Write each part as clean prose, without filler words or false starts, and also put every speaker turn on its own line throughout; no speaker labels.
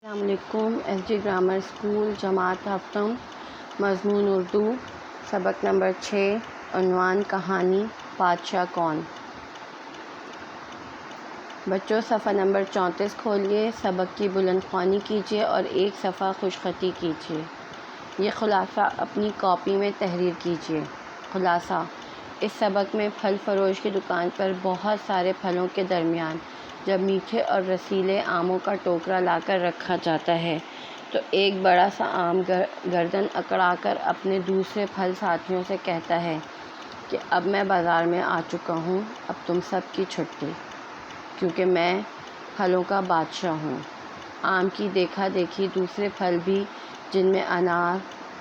السلام علیکم۔ S D grammar school جماعت ہفتم، مضمون اردو، سبق نمبر 6، عنوان کہانی بادشاہ کون۔ بچوں صفحہ نمبر 34 کھولیے، سبق کی بلند خوانی کیجیے اور ایک صفحہ خوش خطی کیجیے۔ یہ خلاصہ اپنی کاپی میں تحریر کیجیے۔ خلاصہ: اس سبق میں پھل فروش کی دکان پر بہت سارے پھلوں کے درمیان جب میٹھے اور رسیلے آموں کا ٹوکرا لا کر رکھا جاتا ہے تو ایک بڑا سا آم گردن اکڑا کر اپنے دوسرے پھل ساتھیوں سے کہتا ہے کہ اب میں بازار میں آ چکا ہوں، اب تم سب کی چھٹی، کیونکہ میں پھلوں کا بادشاہ ہوں۔ آم کی دیکھا دیکھی دوسرے پھل بھی، جن میں انار،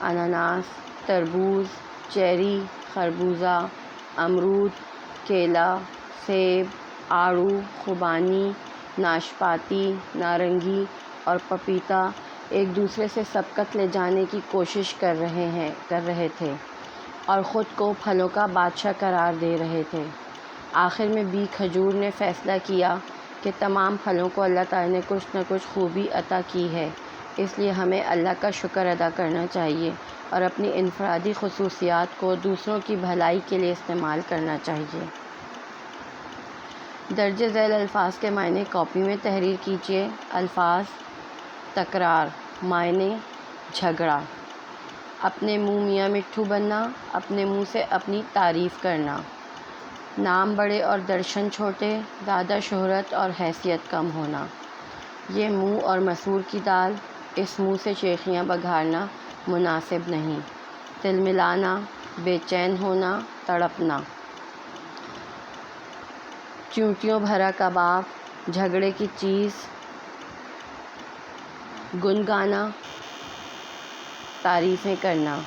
اناناس، تربوز، چیری، خربوزہ، امرود، کیلا، سیب، آڑو، خوبانی، ناشپاتی، نارنگی اور پپیتا ایک دوسرے سے سبقت لے جانے کی کوشش کر رہے تھے اور خود کو پھلوں کا بادشاہ قرار دے رہے تھے۔ آخر میں بی کھجور نے فیصلہ کیا کہ تمام پھلوں کو اللہ تعالیٰ نے کچھ نہ کچھ خوبی عطا کی ہے، اس لیے ہمیں اللہ کا شکر ادا کرنا چاہیے اور اپنی انفرادی خصوصیات کو دوسروں کی بھلائی کے لیے استعمال کرنا چاہیے۔ درج ذیل الفاظ کے معنی کاپی میں تحریر کیجیے۔ الفاظ: تکرار، معنی: جھگڑا، اپنے منہ میاں مٹھو بننا، اپنے منہ سے اپنی تعریف کرنا، نام بڑے اور درشن چھوٹے، زیادہ شہرت اور حیثیت کم ہونا، یہ منہ اور مسور کی دال، اس منہ سے شیخیاں بگھارنا مناسب نہیں، تلملانا، بے چین ہونا، تڑپنا، چیونٹیوں بھرا کباب، جھگڑے کی چیز، گنگانا، تعریفیں کرنا،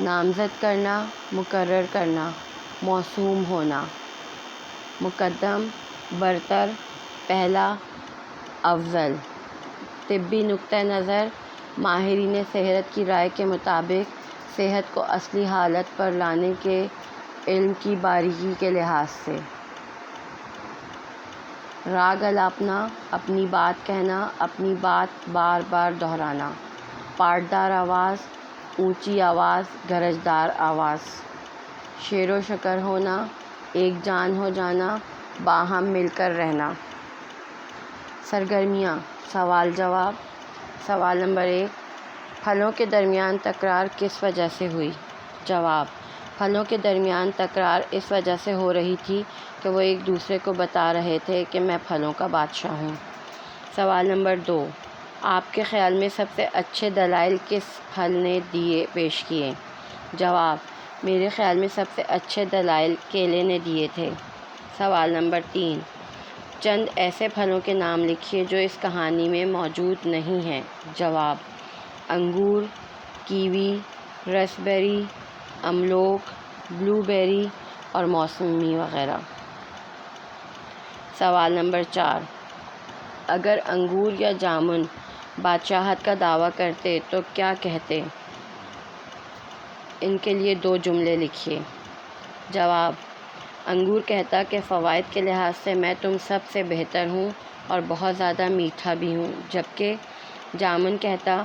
نامزد کرنا، مقرر کرنا، موسوم ہونا، مقدم، برتر، پہلا، افضل، طبی نقطہ نظر، ماہرین صحت کی رائے کے مطابق صحت کو اصلی حالت پر لانے کے علم کی باریکی کے لحاظ سے، راگ الاپنا، اپنی بات کہنا، اپنی بات بار بار دہرانا، پاٹدار آواز، اونچی آواز، گرجدار آواز، شیر و شکر ہونا، ایک جان ہو جانا، باہم مل کر رہنا۔ سرگرمیاں: سوال جواب۔ سوال نمبر 1: پھلوں کے درمیان تکرار کس وجہ سے ہوئی؟ جواب: پھلوں کے درمیان تکرار اس وجہ سے ہو رہی تھی کہ وہ ایک دوسرے کو بتا رہے تھے کہ میں پھلوں کا بادشاہ ہوں۔ سوال نمبر 2: آپ کے خیال میں سب سے اچھے دلائل کس پھل نے پیش کیے؟ جواب: میرے خیال میں سب سے اچھے دلائل کیلے نے دیے تھے۔ سوال نمبر 3: چند ایسے پھلوں کے نام لکھیے جو اس کہانی میں موجود نہیں ہیں۔ جواب: انگور، کیوی، راسبیری، املوک، بلو بیری اور موسمی وغیرہ۔ سوال نمبر 4: اگر انگور یا جامن بادشاہت کا دعویٰ کرتے تو کیا کہتے؟ ان کے لیے 2 جملے لکھیے۔ جواب: انگور کہتا کہ فوائد کے لحاظ سے میں تم سب سے بہتر ہوں اور بہت زیادہ میٹھا بھی ہوں، جبکہ جامن کہتا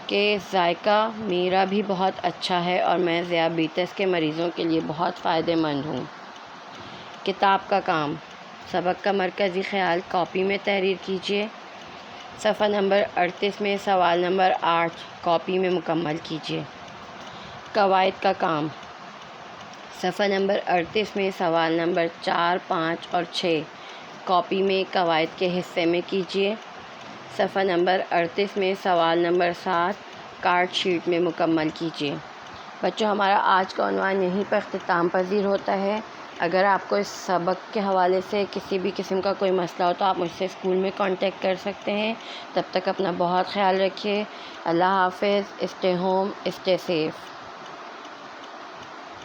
کہ ذائقہ میرا بھی بہت اچھا ہے اور میں ذیابیطس کے مریضوں کے لیے بہت فائدہ مند ہوں۔ کتاب کا کام: سبق کا مرکزی خیال کاپی میں تحریر کیجیے۔ صفحہ نمبر 38 میں سوال نمبر 8 کاپی میں مکمل کیجیے۔ قواعد کا کام: صفحہ نمبر 38 میں سوال نمبر 4، 5 اور 6 کاپی میں قواعد کے حصے میں کیجیے۔ صفحہ نمبر 38 میں سوال نمبر 7 کارڈ شیٹ میں مکمل کیجیے۔ بچوں، ہمارا آج کا عنوان یہیں پر اختتام پذیر ہوتا ہے۔ اگر آپ کو اس سبق کے حوالے سے کسی بھی قسم کا کوئی مسئلہ ہو تو آپ مجھ سے اسکول میں کانٹیکٹ کر سکتے ہیں۔ تب تک اپنا بہت خیال رکھیے۔ اللہ حافظ۔ Stay home, stay safe.